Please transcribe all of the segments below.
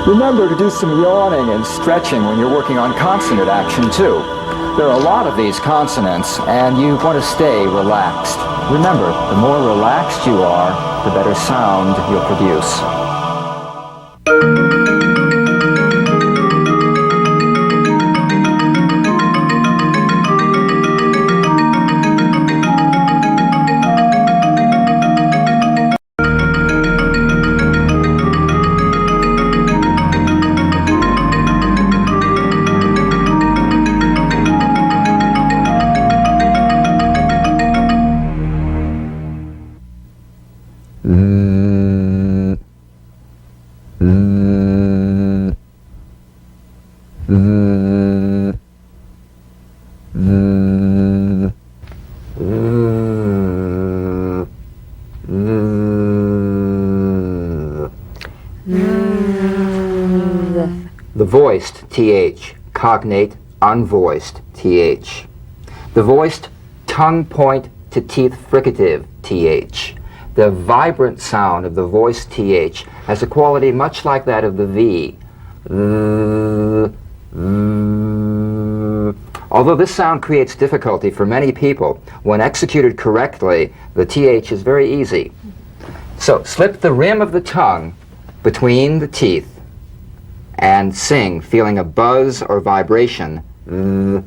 Remember to do some yawning and stretching when you're working on consonant action too. There are a lot of these consonants and you want to stay relaxed. Remember, the more relaxed you are, the better sound you'll produce. The voiced TH, cognate, unvoiced TH. The voiced tongue point to teeth fricative TH. The vibrant sound of the voiced TH has a quality much like that of the V. Although this sound creates difficulty for many people, when executed correctly, the TH is very easy. So slip the rim of the tongue between the teeth and sing, feeling a buzz or vibration. Feel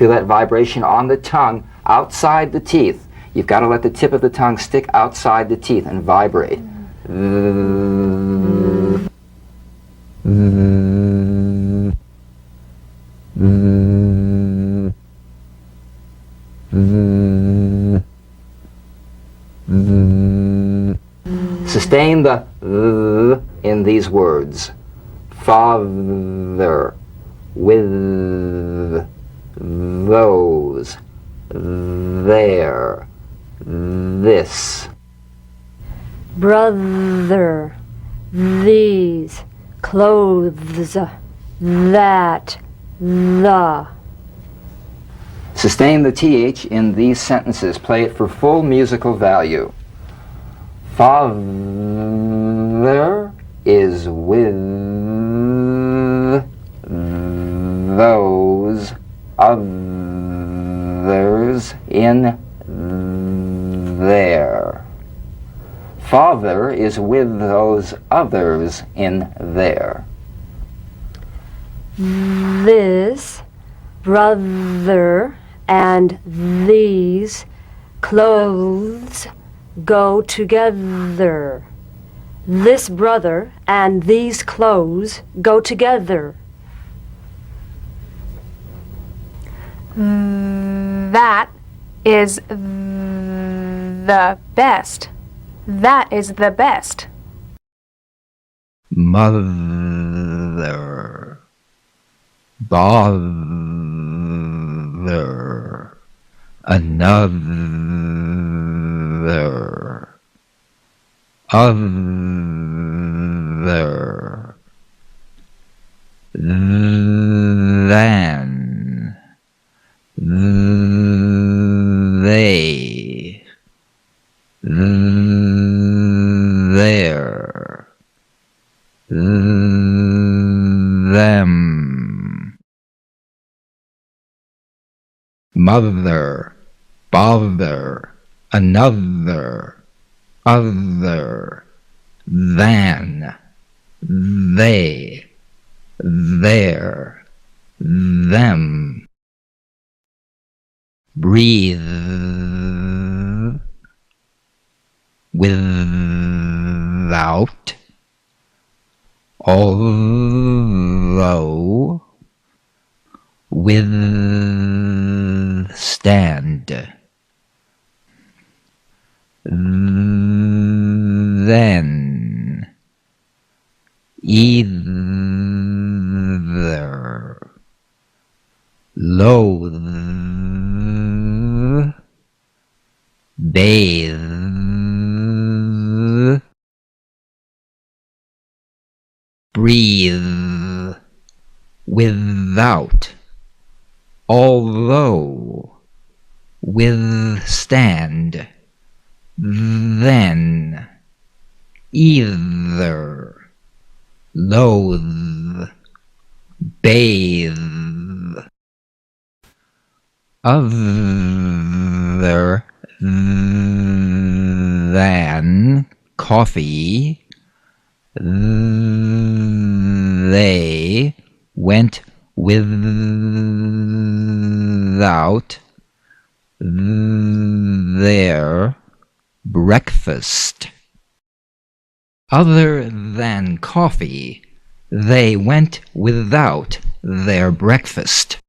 that vibration on the tongue outside the teeth. You've got to let the tip of the tongue stick outside the teeth and vibrate. Sustain the in these words. Father, with, those, there, this. Brother, these, clothes, that, the. Sustain the TH in these sentences. Play it for full musical value. Father is with those others in there. Father is with those others in there. This brother and these clothes go together. This brother and these clothes go together. That is the best. That is the best. Mother, bother, another, other, than, they, there, them. Mother, bother, another, other, than, they, there, them. Breathe, without, although, withstand, then, either, loathe, bathe, breathe, without, although, withstand, then, either, loathe, bathe, other than coffee, they went without their breakfast. Other than coffee, they went without their breakfast.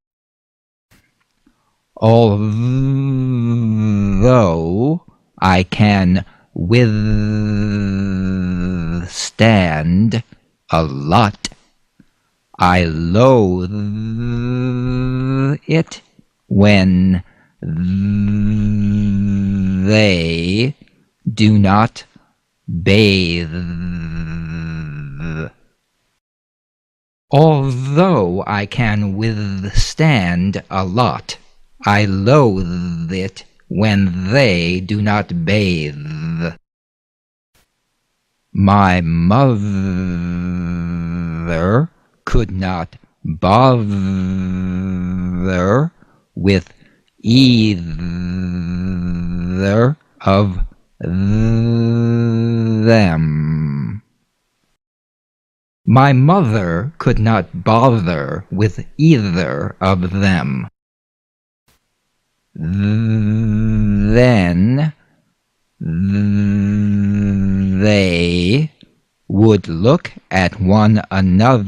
Although I can withstand a lot, I loathe it when they do not bathe. Although I can withstand a lot, I loathe it when they do not bathe. My mother could not bother with either of them. My mother could not bother with either of them. Then they would look at one another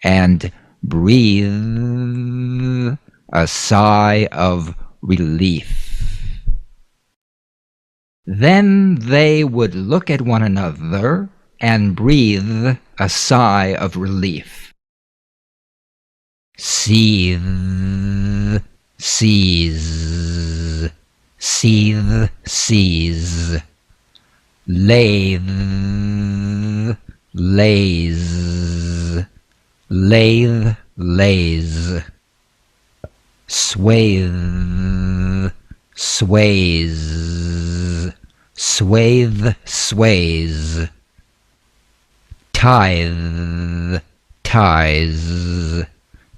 and breathe a sigh of relief. Then they would look at one another and breathe a sigh of relief. Seethe, seize, seethe, seize. Lathe, laze, lathe, laze. Swathe, sways, swathe, sways. Tithe, ties,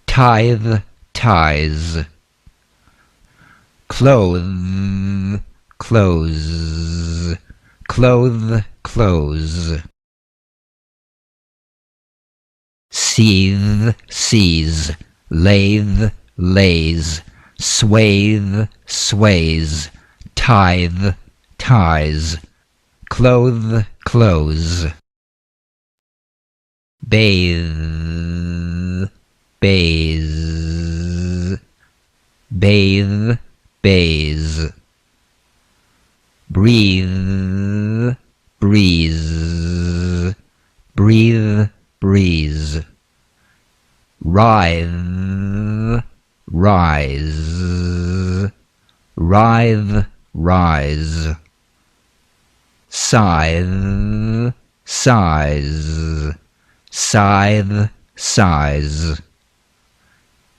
tithe, ties. Clothe, close, clothe, close. Seethe, seize, lathe, lays, swathe, sways, tithe, ties. Clothe, close. Bathe, bathe, bathe, bathe. Breathe, breeze, breathe, breeze. Writhe, rise, writhe, rise. Scythe, size, scythe, size.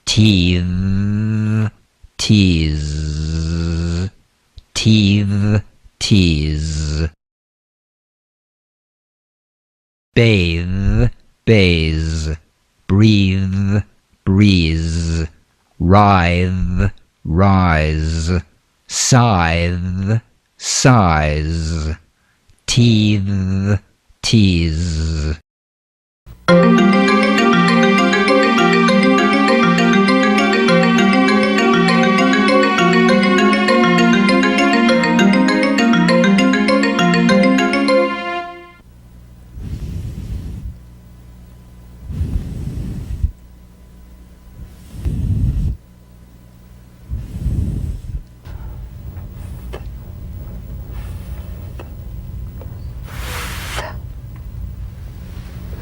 Teethe, tease, teethe, tease. Bathe, bathe, breathe, breeze. Writhe, rise, scythe, size. Teethe, tease.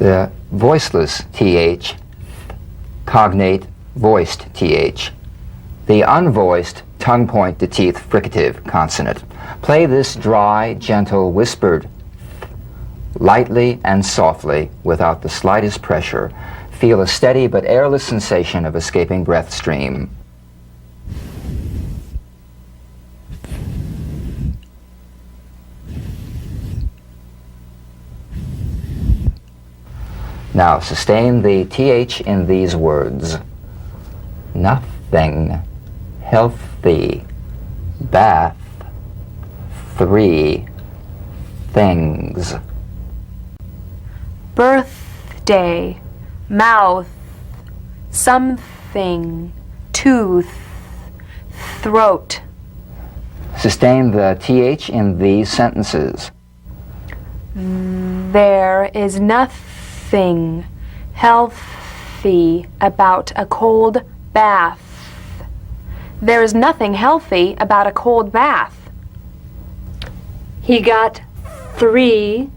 The voiceless th, cognate voiced th. The unvoiced tongue point to teeth fricative consonant. Play this dry, gentle, whispered lightly and softly without the slightest pressure. Feel a steady but airless sensation of escaping breath stream. Now sustain the th in these words. Nothing, healthy, bath, 3 things. Birthday, mouth, something, tooth, throat. Sustain the th in these sentences. There is nothing healthy about a cold bath. There is nothing healthy about a cold bath. He got 3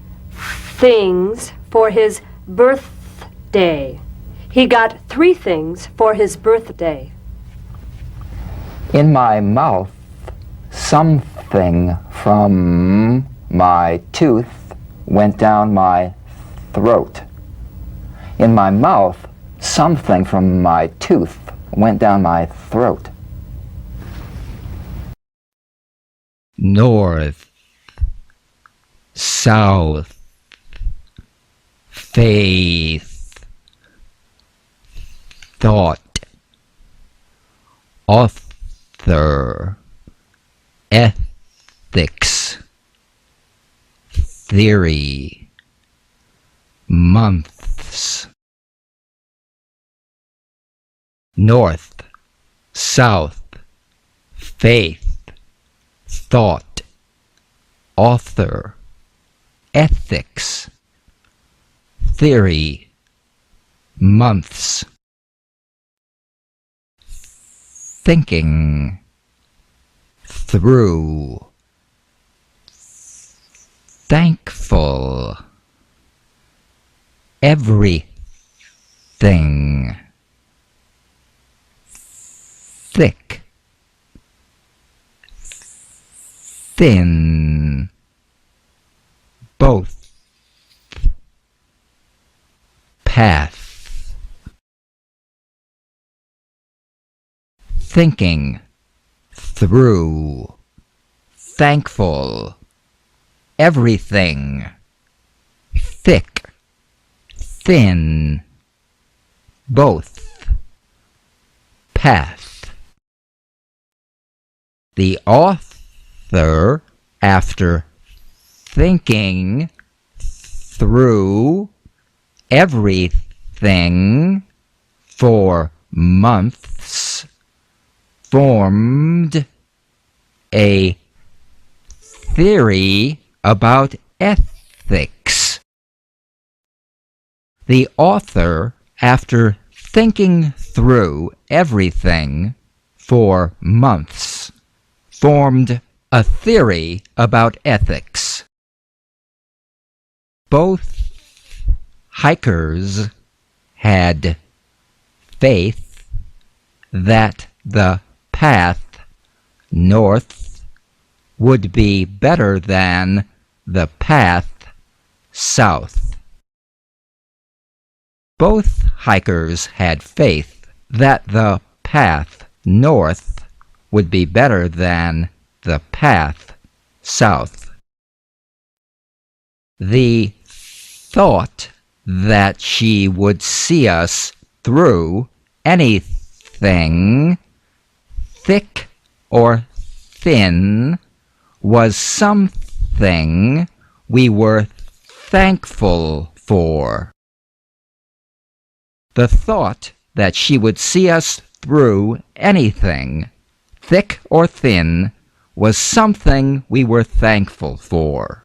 things for his birthday. He got 3 things for his birthday. In my mouth, something from my tooth went down my throat. In my mouth, something from my tooth went down my throat. North, south, faith, thought, author, ethics, theory, months. North, south, faith, thought, author, ethics, theory, months. Thinking, through, thankful, everything, thick, thin, both, path, thinking, through, thankful, everything, thick, thin, both, path. The author, after thinking through everything for months, formed a theory about ethics. The author, after thinking through everything for months, formed a theory about ethics. Both hikers had faith that the path north would be better than the path south. Both hikers had faith that the path north would be better than the path south. The thought that she would see us through anything, thick or thin, was something we were thankful for. The thought that she would see us through anything, thick or thin, was something we were thankful for.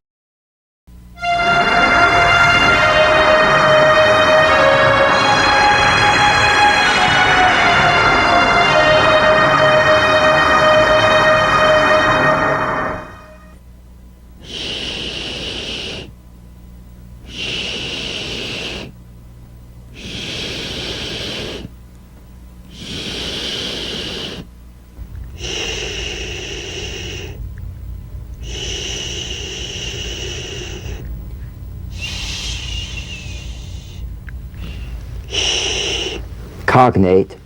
Cognate,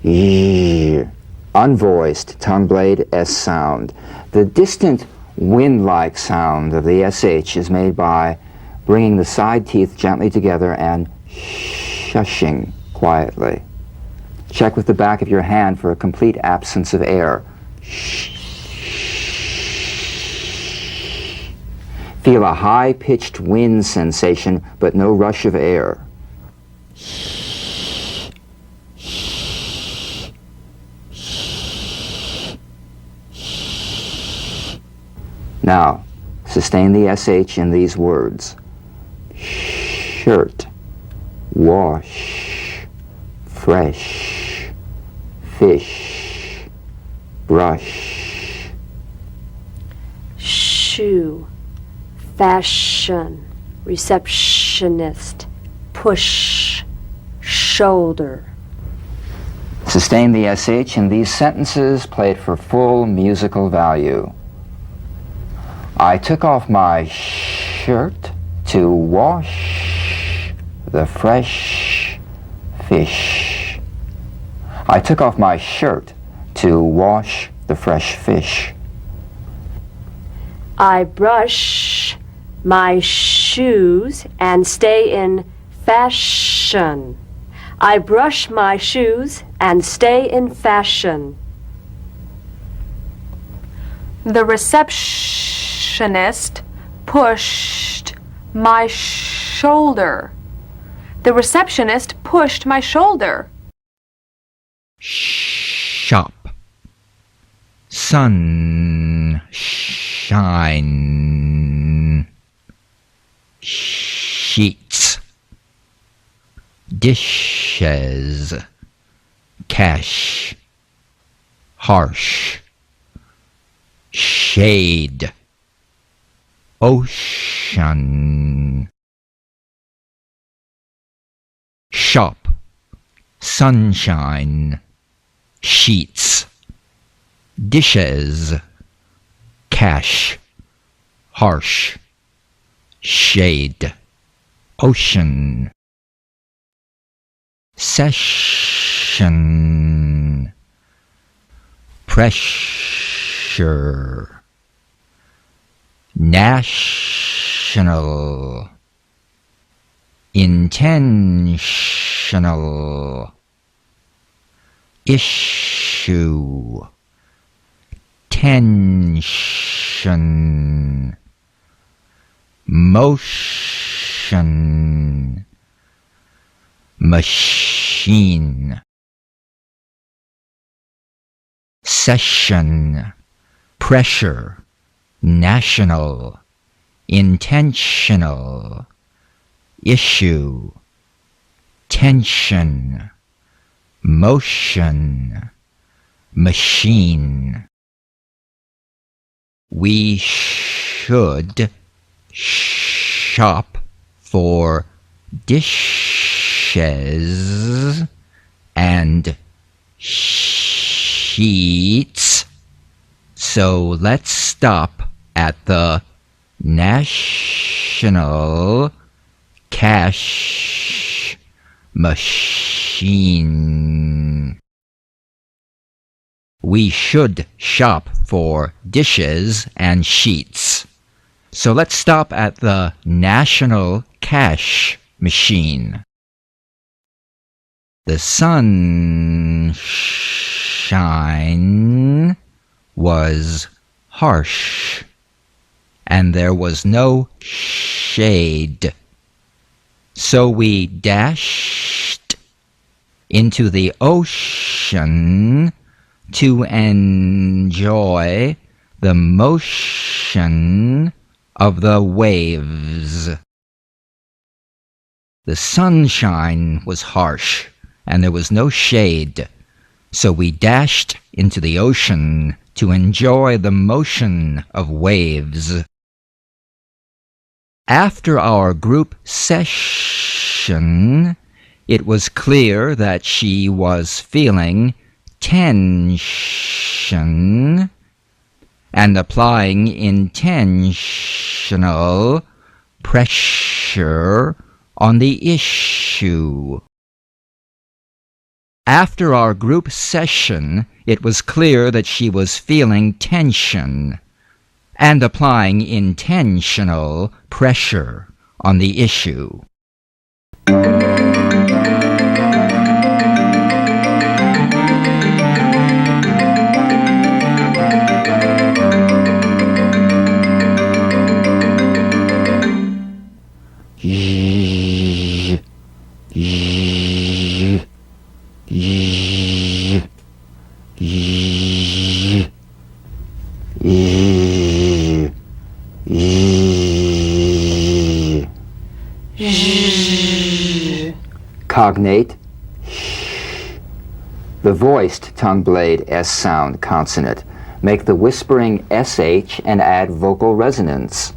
y, unvoiced, tongue blade, S sound. The distant wind-like sound of the SH is made by bringing the side teeth gently together and shushing quietly. Check with the back of your hand for a complete absence of air. Feel a high-pitched wind sensation, but no rush of air. Now, sustain the SH in these words. Shirt, wash, fresh, fish, brush. Shoe, fashion, receptionist, push, shoulder. Sustain the SH in these sentences, play it for full musical value. I took off my shirt to wash the fresh fish. I took off my shirt to wash the fresh fish. I brush my shoes and stay in fashion. I brush my shoes and stay in fashion. The receptionist pushed my shoulder. The receptionist pushed my shoulder. Shop, sunshine, sheets, dishes, cash, harsh, shade, ocean. Shop, sunshine, sheets, dishes, cash, harsh, shade, ocean. Session, pressure, national, intentional, issue, tension, motion, machine. Session, pressure, national, intentional, issue, tension, motion, machine. We should shop for dishes and sheets. So let's stop at the National Cash Machine. We should shop for dishes and sheets. So let's stop at the National Cash Machine. The sunshine was harsh, and there was no shade. So we dashed into the ocean to enjoy the motion of the waves. The sunshine was harsh, and there was no shade, so we dashed into the ocean to enjoy the motion of waves. After our group session, it was clear that she was feeling tension and applying intentional pressure on the issue. After our group session, it was clear that she was feeling tension and applying intentional pressure on the issue. Cognate. The voiced tongue blade S sound consonant. Make the whispering SH and add vocal resonance.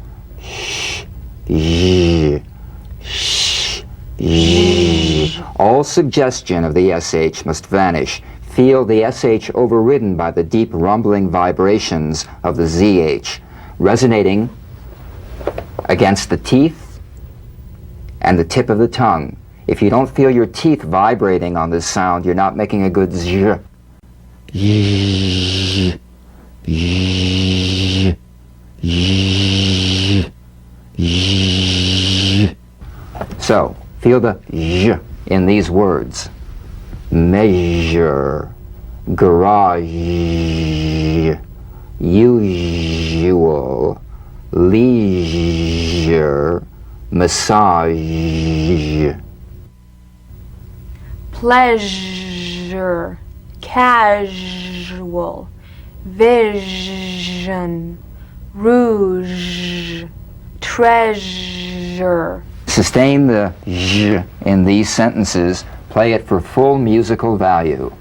All suggestion of the SH must vanish. Feel the SH overridden by the deep rumbling vibrations of the ZH, resonating against the teeth and the tip of the tongue. If you don't feel your teeth vibrating on this sound, you're not making a good Z. So, feel the Z in these words. Measure, garage, usual, leisure, massage. Pleasure, casual, vision, rouge, treasure. Sustain the j in these sentences. Play it for full musical value.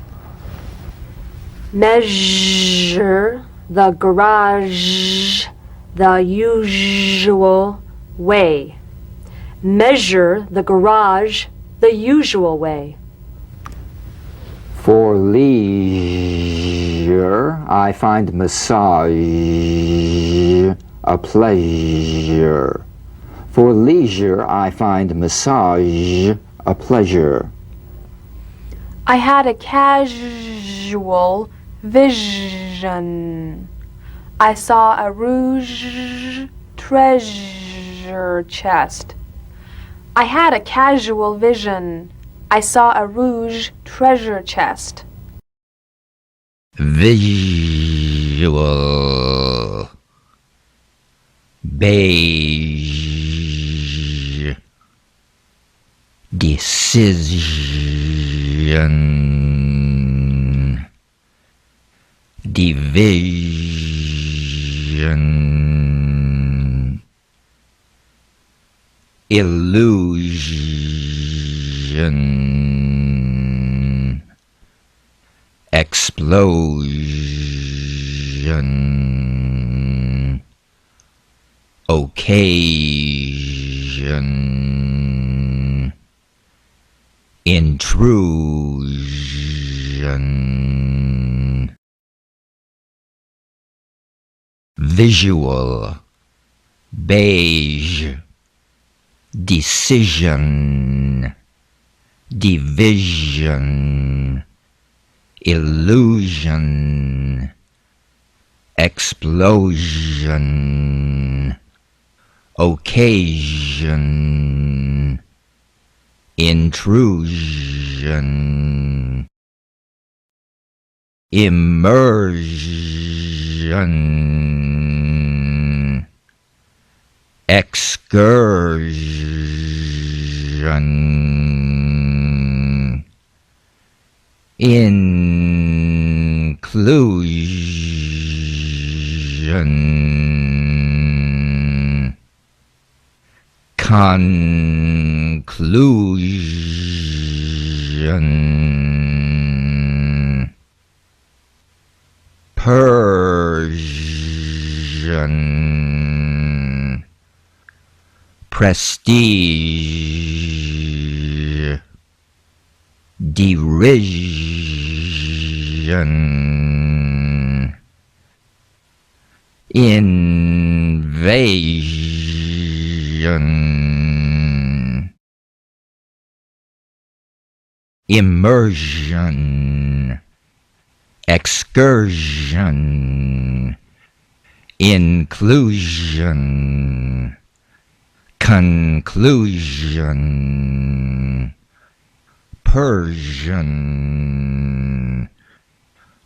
Measure the garage the usual way. Measure the garage the usual way. For leisure, I find massage a pleasure. For leisure, I find massage a pleasure. I had a casual vision. I saw a rouge treasure chest. I had a casual vision. I saw a rouge treasure chest. Visual. Beige. Decision. Division. Illusion. Explosion. Occasion. Intrusion. Visual. Beige. Decision. Division. Illusion. Explosion. Occasion. Intrusion. Immersion. Excursion. Inclusion. Conclusion. Persian. Prestige. Derision. Invasion. immersion, excursion, inclusion, conclusion, Persian,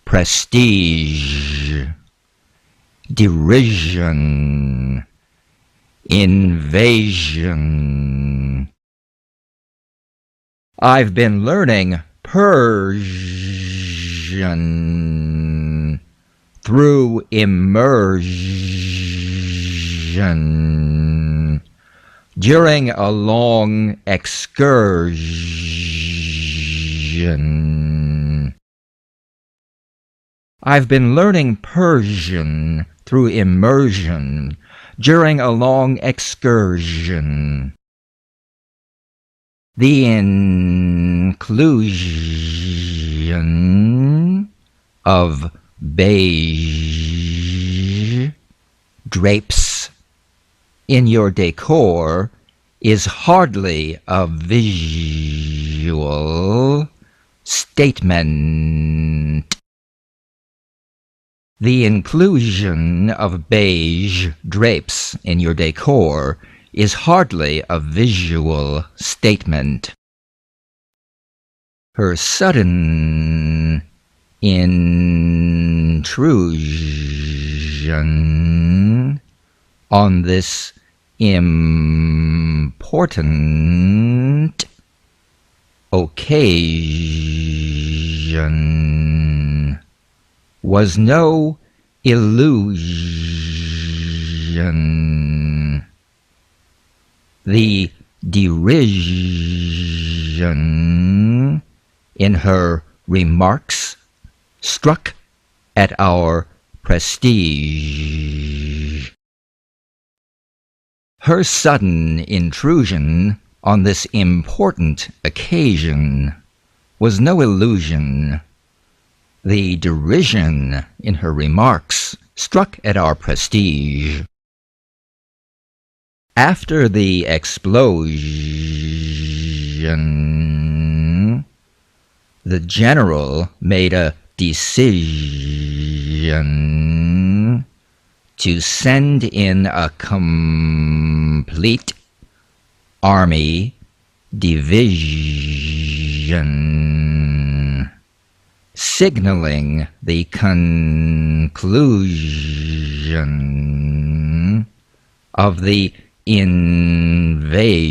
prestige, derision, invasion. I've been learning Persian through immersion during a long excursion. I've been learning Persian through immersion during a long excursion. The inclusion of beige drapes in your decor is hardly a visual statement. The inclusion of beige drapes in your decor is hardly a visual statement. Her sudden intrusion on this important occasion was no illusion. The derision in her remarks struck at our prestige. Her sudden intrusion on this important occasion was no illusion. The derision in her remarks struck at our prestige. After the explosion, the general made a decision to send in a complete army division, signaling the conclusion of the invasion.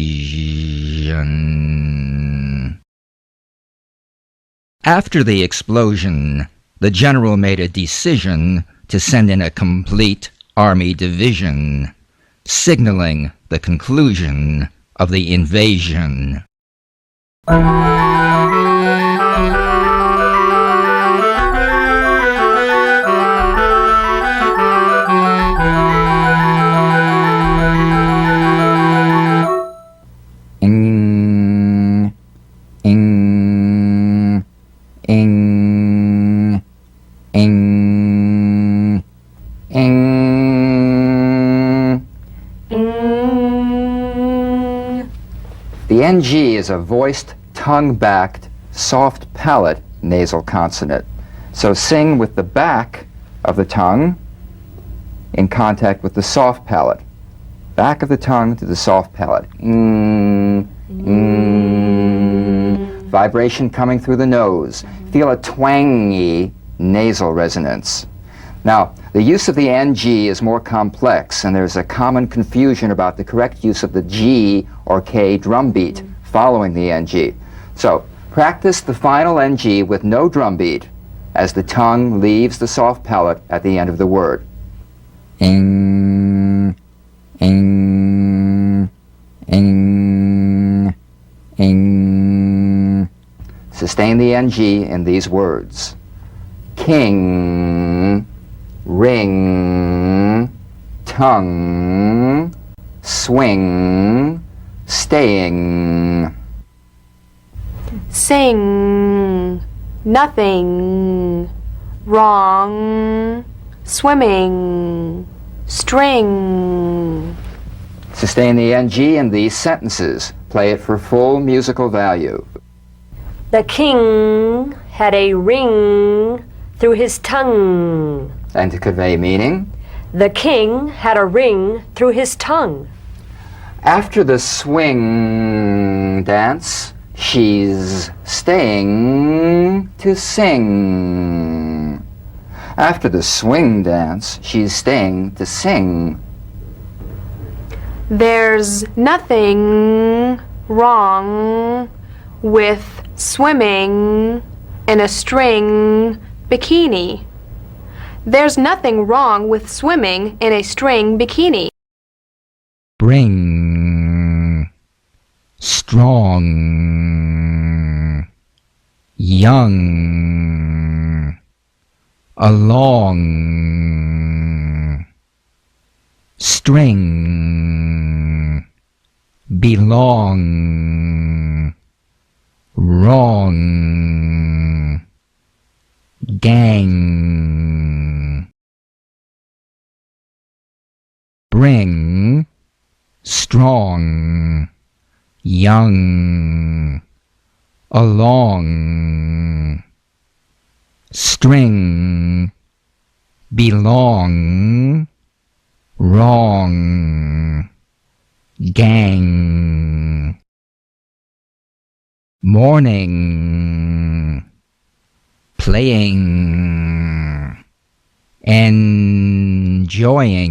After the explosion, the general made a decision to send in a complete army division, signaling the conclusion of the invasion. The NG is a voiced, tongue-backed, soft palate nasal consonant. So sing with the back of the tongue in contact with the soft palate. Back of the tongue to the soft palate. Vibration coming through the nose. Feel a twangy nasal resonance. Now, the use of the NG is more complex, and there's a common confusion about the correct use of the G or K drum beat following the NG. So, practice the final NG with no drum beat as the tongue leaves the soft palate at the end of the word. Ing, ing, ing, ing. Sustain the NG in these words. King, ring, tongue, swing, staying. Sing, nothing, wrong, swimming, string. Sustain the NG in these sentences. Play it for full musical value. The king had a ring through his tongue. And to convey meaning, The king had a ring through his tongue. after the swing dance, she's staying to sing. After the swing dance, she's staying to sing. There's nothing wrong with swimming in a string bikini. There's nothing wrong with swimming in a string bikini. Bring, strong, young, along, string, belong, wrong, gang. Bring, strong, young, along, string, belong, wrong, gang. Morning, playing, enjoying,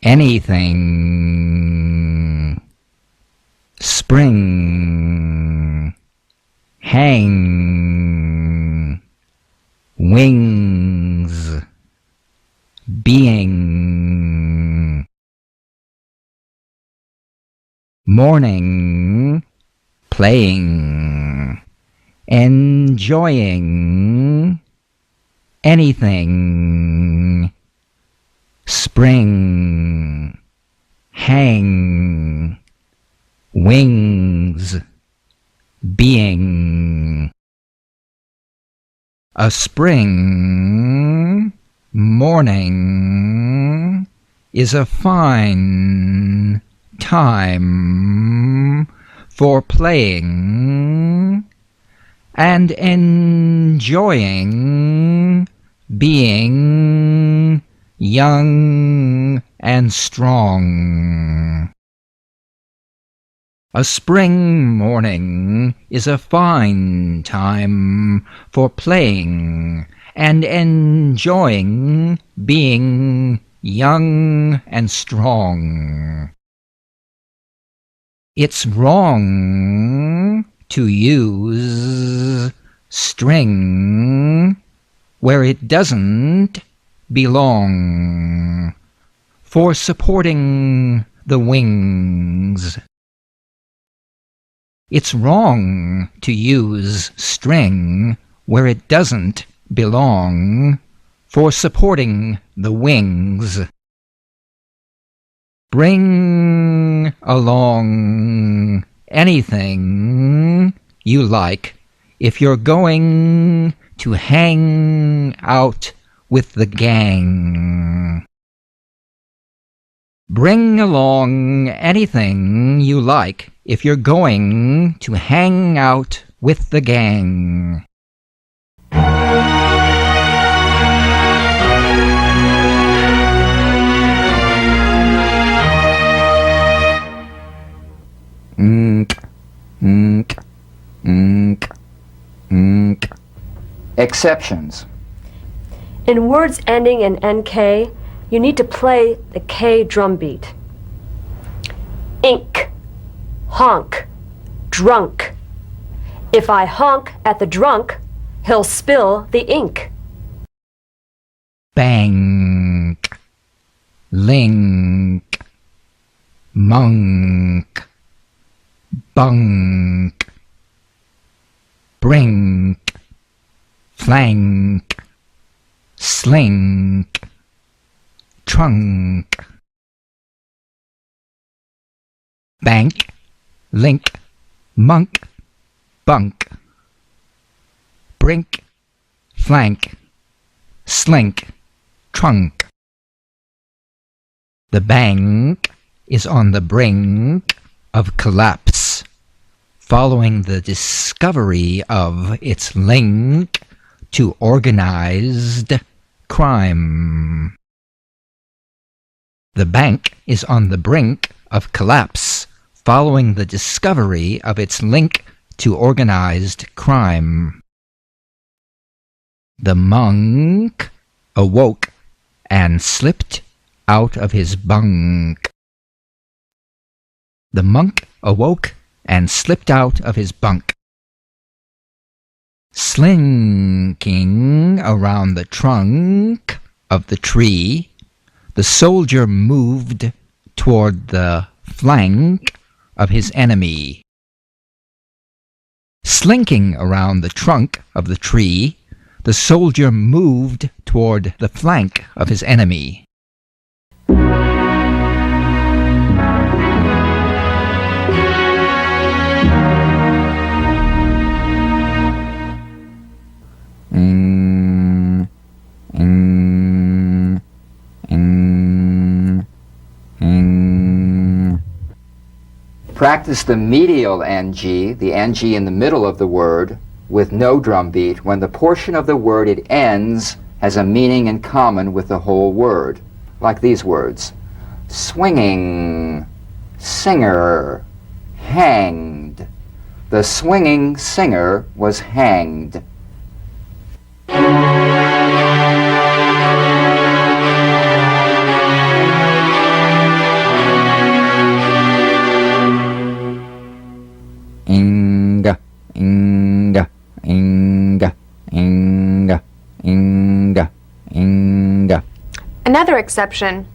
anything, spring, hang, wings, being. Morning, playing, enjoying, anything, spring, hang, wings, being. A spring morning is a fine time for playing and enjoying being young and strong. A spring morning is a fine time for playing and enjoying being young and strong. It's wrong to use string where it doesn't belong for supporting the wings. It's wrong to use string where it doesn't belong for supporting the wings. Bring along anything you like if you're going to hang out with the gang. Bring along anything you like if you're going to hang out with the gang. Exceptions. In words ending in NK, you need to play the K drum beat. Ink, honk, drunk. If I honk at the drunk, he'll spill the ink. Bank, link, monk, bunk, brink, flank, slink, trunk. Bank, link, monk, bunk, brink, flank, slink, trunk. The bank is on the brink of collapse. following the discovery of its link to organized crime. The bank is on the brink of collapse following the discovery of its link to organized crime. The monk awoke and slipped out of his bunk. The monk awoke and slipped out of his bunk. Slinking around the trunk of the tree, the soldier moved toward the flank of his enemy. Slinking around the trunk of the tree, the soldier moved toward the flank of his enemy. Practice the medial NG, the NG in the middle of the word, with no drum beat when the portion of the word it ends has a meaning in common with the whole word, like these words: swinging, singer, hanged. The swinging singer was hanged. Inga, inga, inga, inga, inga, inga. Another exception.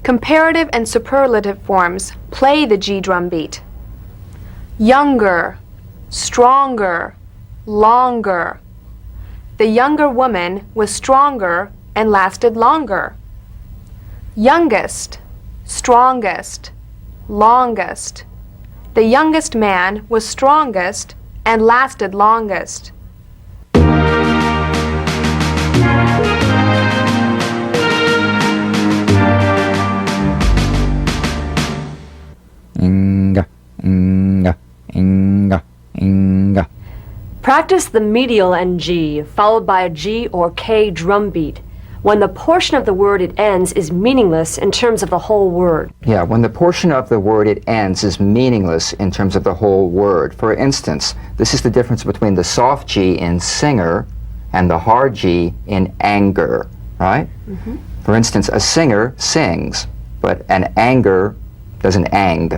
Comparative and superlative forms play the G drum beat. Younger, stronger, longer. The younger woman was stronger and lasted longer. Youngest, strongest, longest. The youngest man was strongest and lasted longest. Inga, inga, inga, inga. Practice the medial NG followed by a G or K drum beat when the portion of the word it ends is meaningless in terms of the whole word. Yeah, when the portion of the word it ends is meaningless in terms of the whole word. For instance, this is the difference between the soft G in singer and the hard G in anger, right? Mm-hmm. For instance, a singer sings, but an anger doesn't ang,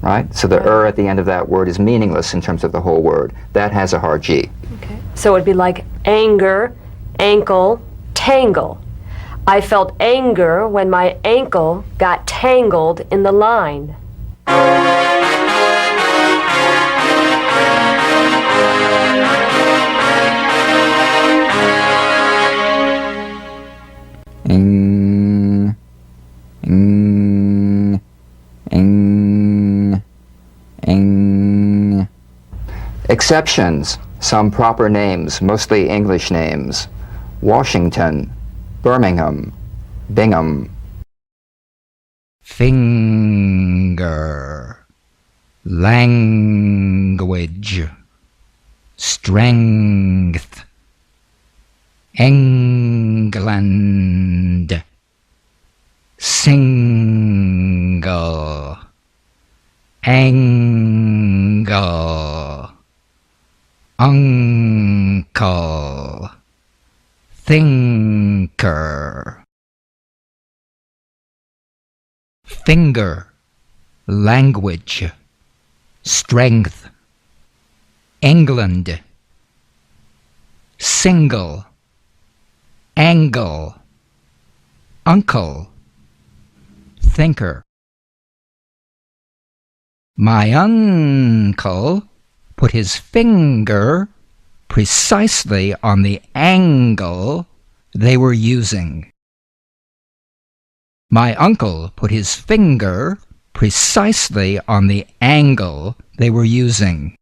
right? So the at the end of that word is meaningless in terms of the whole word. That has a hard G. Okay. So it'd be like anger, ankle, tangle. I felt anger when my ankle got tangled in the line. Exceptions, some proper names, mostly English names. Washington, Birmingham, Bingham. Finger, language, strength, England, single, angle, uncle, thinker. Finger, language, strength, England, single, angle, uncle, thinker. My uncle put his finger precisely on the angle they were using. My uncle put his finger precisely on the angle they were using.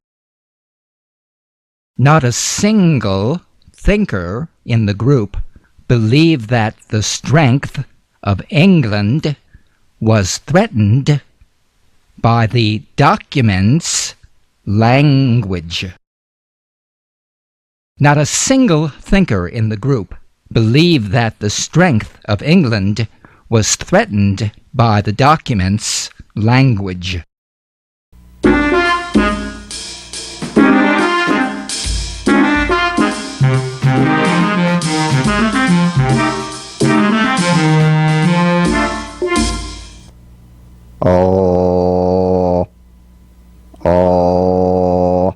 Not a single thinker in the group believed that the strength of England was threatened by the documents language. Not a single thinker in the group believed that the strength of England was threatened by the document's language. Oh, oh,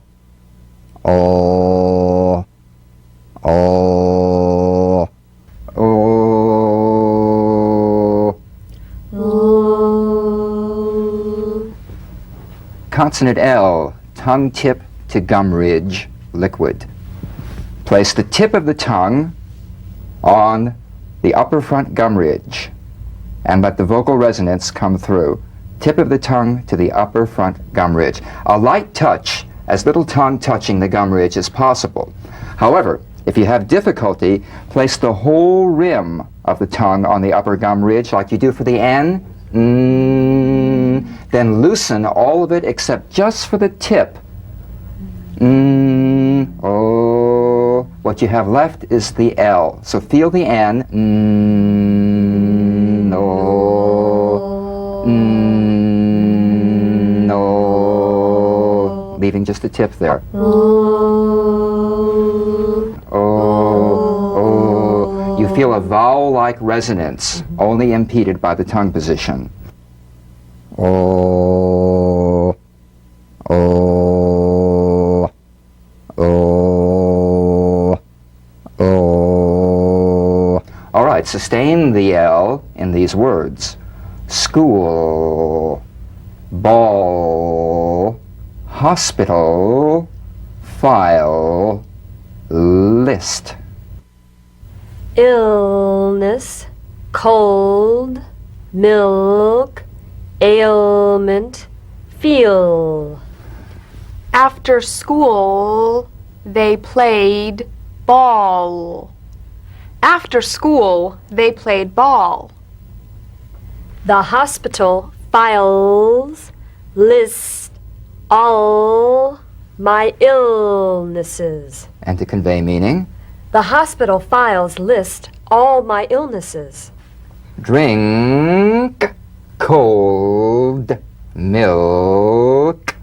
oh, oh, oh. Consonant L, tongue tip to gum ridge, liquid. Place the tip of the tongue on the upper front gum ridge and let the vocal resonance come through. Tip of the tongue to the upper front gum ridge. A light touch, as little tongue touching the gum ridge as possible. However, if you have difficulty, place the whole rim of the tongue on the upper gum ridge like you do for the N. Then loosen all of it except just for the tip. Oh. What you have left is the L. So feel the N. No. No. Leaving just the tip there. Oh. You feel a vowel-like resonance, only impeded by the tongue position. Oh. Oh. Oh. Oh. All right, sustain the L in these words. School, ball, hospital, file, list. Illness, cold, milk, ailment, feel. After school, they played ball. After school, they played ball. The hospital files list all my illnesses. And to convey meaning, The hospital files list all my illnesses. drink cold milk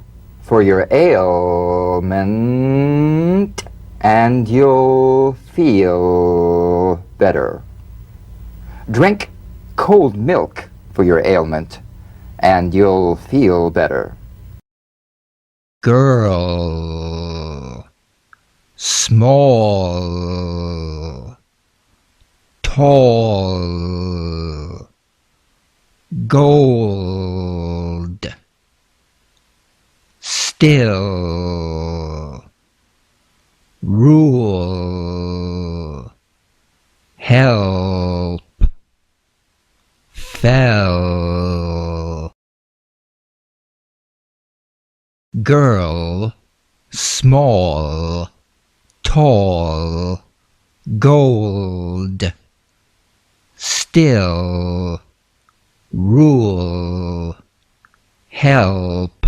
for your ailment and you'll feel better. Drink cold milk for your ailment and you'll feel better. Girl, small, tall, gold, still, rule, help, fell. Girl, small, tall, gold, still, rule, help,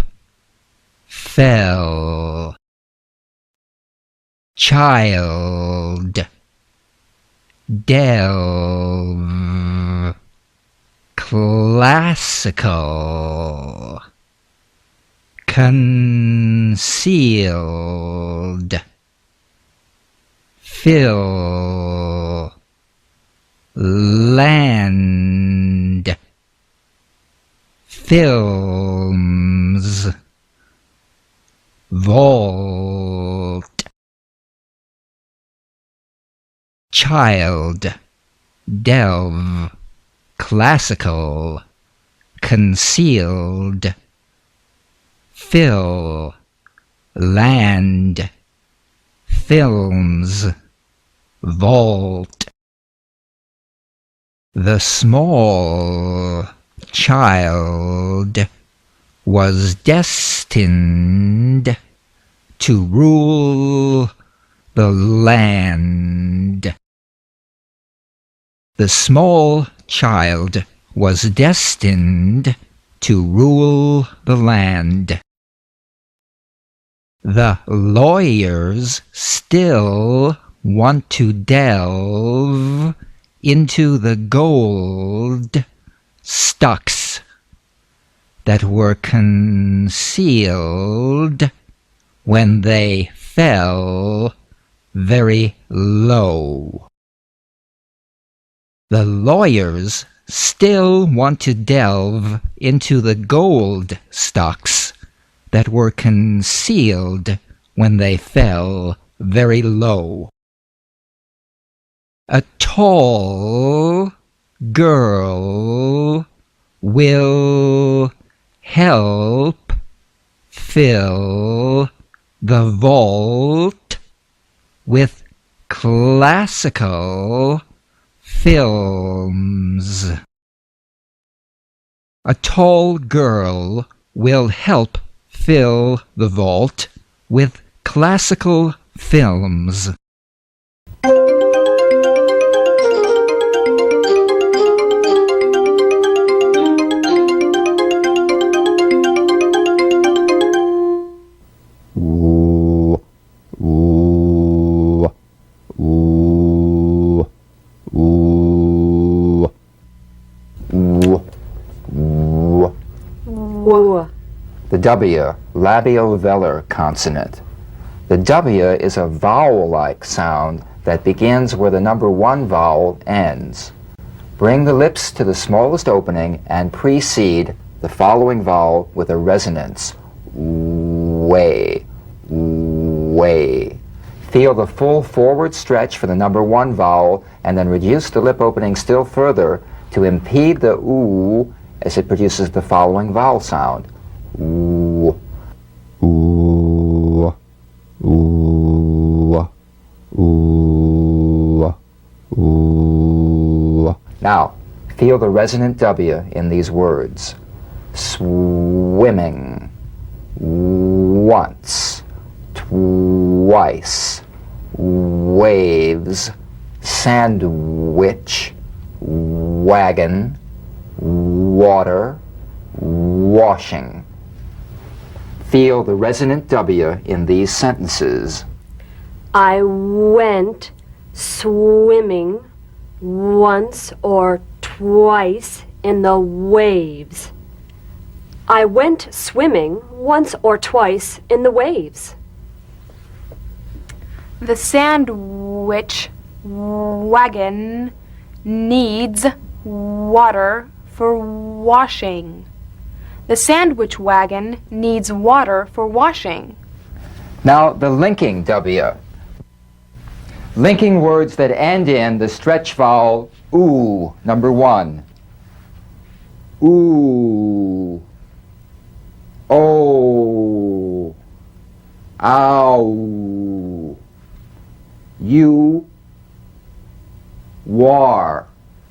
fell. Child, delve, classical, concealed, fill, land, films, vault. Child, delve, classical, concealed, fill, land, films, vault. The small child was destined to rule the land. The small child was destined to rule the land. The lawyers still want to delve into the gold stocks that were concealed when they fell very low. The lawyers still want to delve into the gold stocks that were concealed when they fell very low. A tall girl will help fill the vault with classical films. A tall girl will help fill the vault with classical films. The W, labiovelar consonant. The W is a vowel-like sound that begins where the number 1 vowel ends. Bring the lips to the smallest opening and precede the following vowel with a resonance. Way, way. Feel the full forward stretch for the number 1 vowel and then reduce the lip opening still further to impede the oo as it produces the following vowel sound. Ooh, ooh, ooh, ooh, ooh. Now, feel the resonant W in these words. Swimming, once, twice, waves, sandwich, wagon, water, washing. Feel the resonant W in these sentences. I went swimming once or twice in the waves. I went swimming once or twice in the waves. The sandwich wagon needs water for washing. The sandwich wagon needs water for washing. Now, the linking W. Linking words that end in the stretch vowel oo, number 1. Ooh, oh, ow, you, war,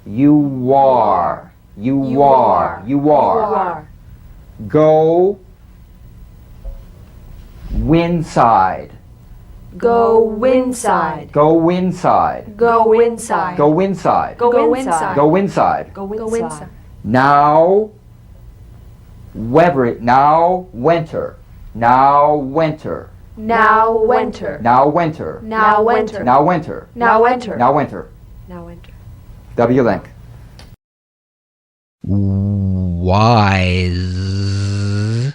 you are, you are, you are. Go, winside. Go winside. Go inside. Go inside. Go inside. Go inside. Go inside. Go inside. Now, now winter. Now winter. Now winter. Now winter. Now winter. Now winter. Now winter. Now winter. Now winter. W link. Wise,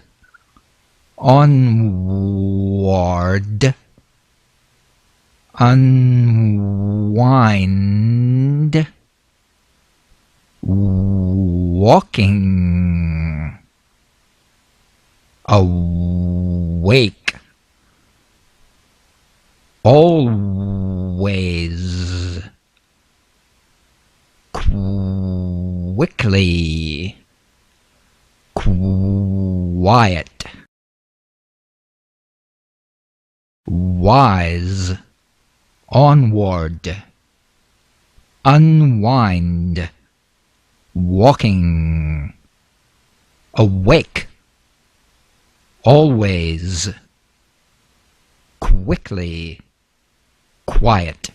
onward, unwind, walking, awake, always, quickly, quiet, wise, onward, unwind, walking, awake, always, quickly, quiet.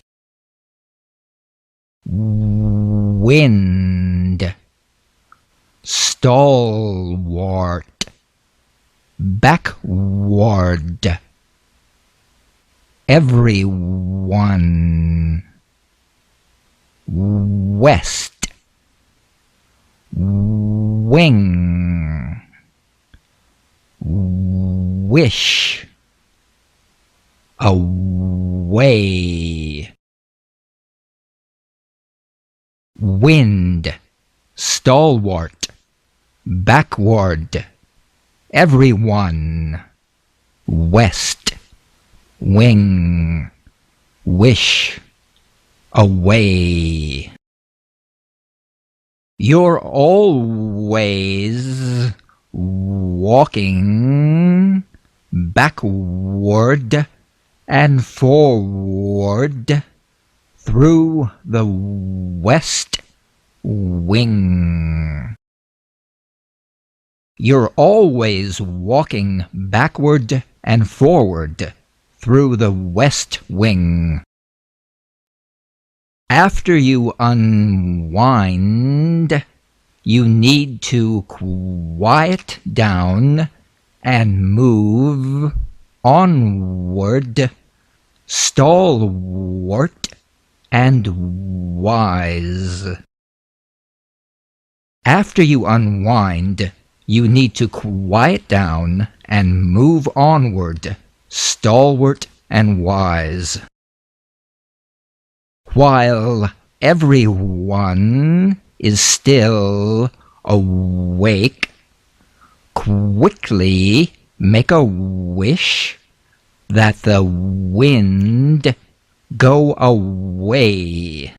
Wind, stalwart, backward, everyone. West, wing, wish, away. Wind, stalwart, backward, everyone. West, wing, wish, away. You're always walking backward and forward through the west wing. You're always walking backward and forward through the west wing. After you unwind, you need to quiet down and move onward, stalwart and wise. After you unwind, you need to quiet down and move onward, stalwart and wise. While everyone is still awake, quickly make a wish that the wind go away.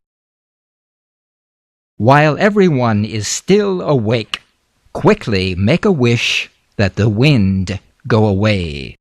While everyone is still awake, quickly make a wish that the wind go away.